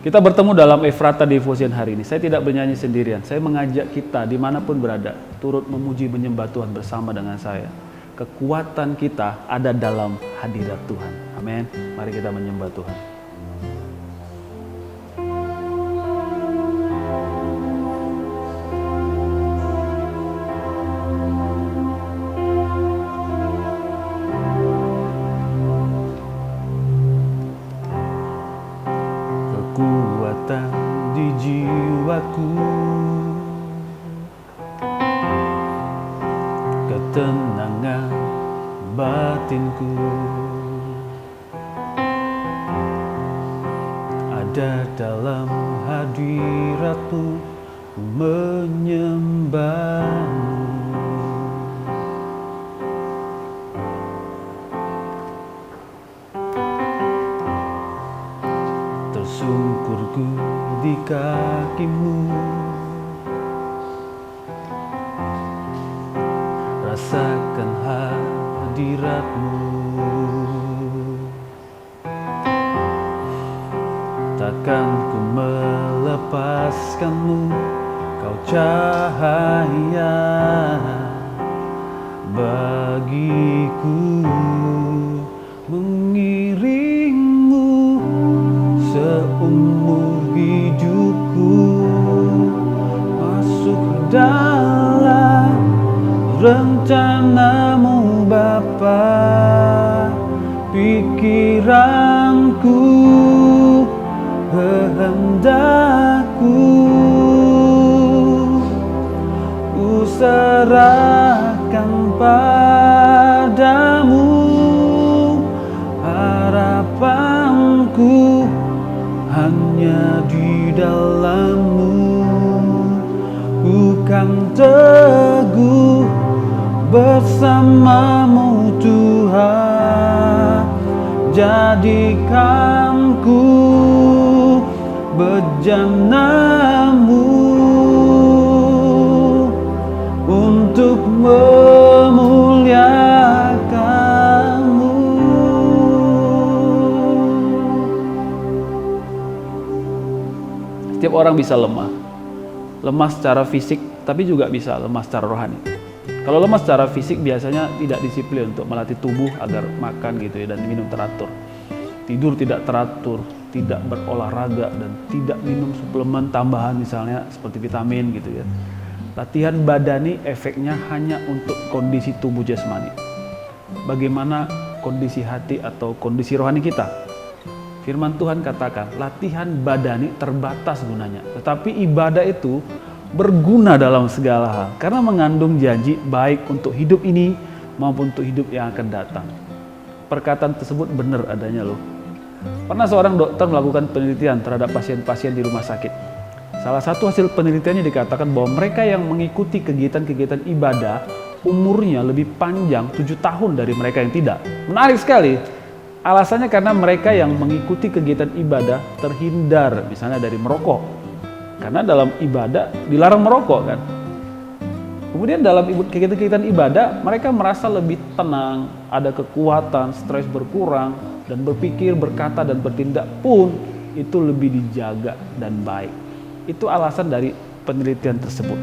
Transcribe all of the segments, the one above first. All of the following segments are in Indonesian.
Kita bertemu dalam Efrata Devotion hari ini. Saya tidak bernyanyi sendirian. Saya mengajak kita dimanapun berada, turut memuji menyembah Tuhan bersama dengan saya. Kekuatan kita ada dalam hadirat Tuhan. Amin. Mari kita menyembah Tuhan. Kekuatan di jiwaku, ketenangan batinku, ada dalam hadirat-Mu, ku menyembah-Mu. Tersungkurku di kaki-Mu, rasakan hadirat-Mu. Takkan ku melepaskan-Mu, Kau cahaya bagiku. Mengiring-Mu seumur hidupku, masuk dalam rencana-Mu Bapa. Pikiranku, kehendakku, ku serahkan padamu. Harapanku hanya di dalam-Mu, ku kan teguh bersama-Mu Tuhan. Jadikan ku bejana-Mu untuk memuliakan-Mu. Setiap orang bisa lemah secara fisik, tapi juga bisa lemah secara rohani. Kalau lemah secara fisik biasanya tidak disiplin untuk melatih tubuh agar makan gitu ya, dan minum teratur. Tidur tidak teratur, tidak berolahraga, dan tidak minum suplemen tambahan misalnya seperti vitamin gitu ya. Latihan badani efeknya hanya untuk kondisi tubuh jasmani. Bagaimana kondisi hati atau kondisi rohani kita? Firman Tuhan katakan, latihan badani terbatas gunanya, tetapi ibadah itu berguna dalam segala hal, karena mengandung janji baik untuk hidup ini maupun untuk hidup yang akan datang. Perkataan tersebut benar adanya loh. Pernah seorang dokter melakukan penelitian terhadap pasien-pasien di rumah sakit. Salah satu hasil penelitiannya dikatakan bahwa mereka yang mengikuti kegiatan-kegiatan ibadah umurnya lebih panjang 7 tahun dari mereka yang tidak. Menarik sekali. Alasannya karena mereka yang mengikuti kegiatan ibadah terhindar misalnya dari merokok. Karena dalam ibadah dilarang merokok kan. Kemudian dalam kegiatan-kegiatan ibadah mereka merasa lebih tenang, ada kekuatan, stres berkurang, dan berpikir, berkata, dan bertindak pun itu lebih dijaga dan baik. Itu alasan dari penelitian tersebut.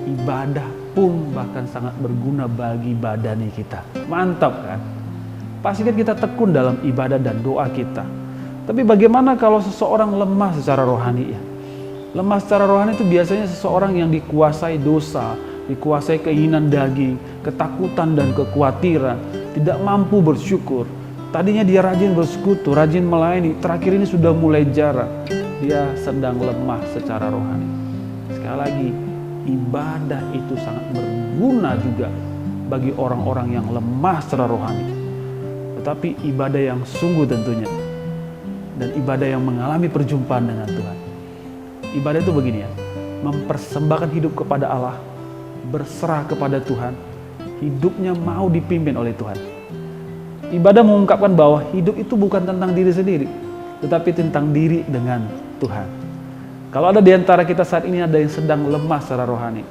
Ibadah pun bahkan sangat berguna bagi badani kita. Mantap kan? Pastikan kita tekun dalam ibadah dan doa kita. Tapi bagaimana kalau seseorang lemah secara rohani ya? Lemah secara rohani itu biasanya seseorang yang dikuasai dosa, dikuasai keinginan daging, ketakutan dan kekhawatiran, tidak mampu bersyukur. Tadinya dia rajin bersekutu, rajin melayani, terakhir ini sudah mulai jarang. Dia sedang lemah secara rohani. Sekali lagi, ibadah itu sangat berguna juga bagi orang-orang yang lemah secara rohani. Tetapi ibadah yang sungguh tentunya, dan ibadah yang mengalami perjumpaan dengan Tuhan. Ibadah itu begini ya, mempersembahkan hidup kepada Allah, berserah kepada Tuhan, hidupnya mau dipimpin oleh Tuhan. Ibadah mengungkapkan bahwa hidup itu bukan tentang diri sendiri, tetapi tentang diri dengan Tuhan. Kalau ada di antara kita saat ini ada yang sedang lemah secara rohani,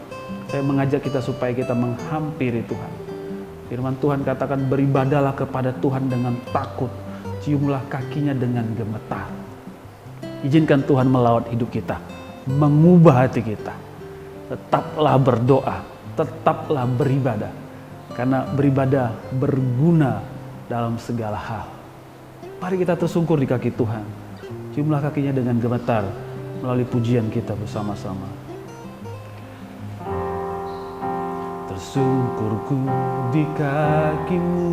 saya mengajak kita supaya kita menghampiri Tuhan. Firman Tuhan katakan, beribadahlah kepada Tuhan dengan takut, ciumlah kakinya dengan gemetar. Izinkan Tuhan melawat hidup kita, mengubah hati kita. Tetaplah berdoa, tetaplah beribadah. Karena beribadah berguna dalam segala hal. Mari kita tersungkur di kaki Tuhan. Ciumlah kakinya dengan gemetar melalui pujian kita bersama-sama. Tersungkurku di kakimu,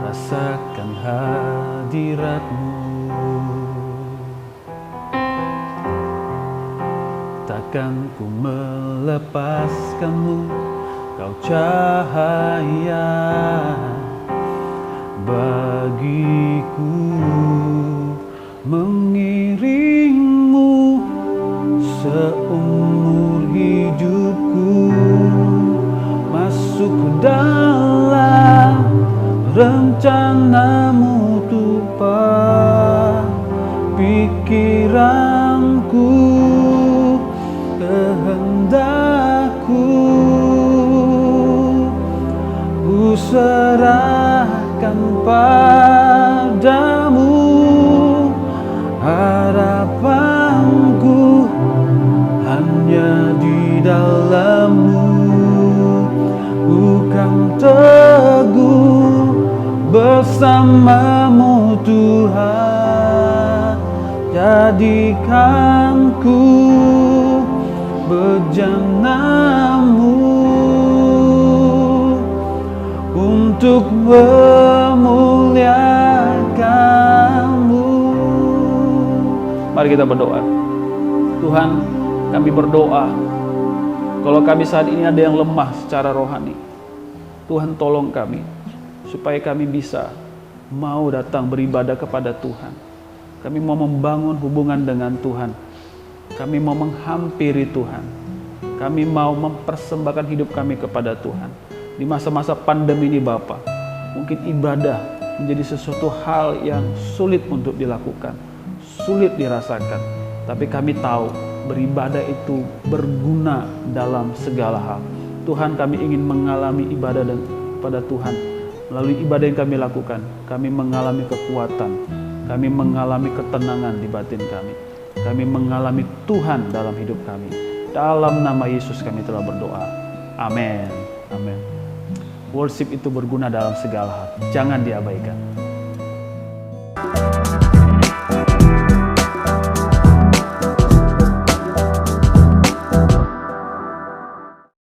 rasakan hadiratmu. Takkan ku melepaskanmu, kau cahaya bagiku, mengiringmu seumur hidupku, masuk dalam rencanamu tumpah pikiranku, kehendakku ku serahkan padamu, harapanku hanya di dalam-Mu. Ku kan teguh bersama-Mu Tuhan, jadikan ku bejana-Mu untuk memuliakan-Mu. Mari kita berdoa. Tuhan, kami berdoa, kalau kami saat ini ada yang lemah secara rohani, Tuhan tolong kami, supaya kami bisa mau datang beribadah kepada Tuhan. Kami mau membangun hubungan dengan Tuhan. Kami mau menghampiri Tuhan. Kami mau mempersembahkan hidup kami kepada Tuhan. Di masa-masa pandemi ini Bapa, mungkin ibadah menjadi sesuatu hal yang sulit untuk dilakukan, sulit dirasakan. Tapi kami tahu beribadah itu berguna dalam segala hal. Tuhan, kami ingin mengalami ibadah pada Tuhan. Melalui ibadah yang kami lakukan, kami mengalami kekuatan, kami mengalami ketenangan di batin kami. Kami mengalami Tuhan dalam hidup kami. Dalam nama Yesus kami telah berdoa. Amin. Amin. Worship itu berguna dalam segala hal. Jangan diabaikan.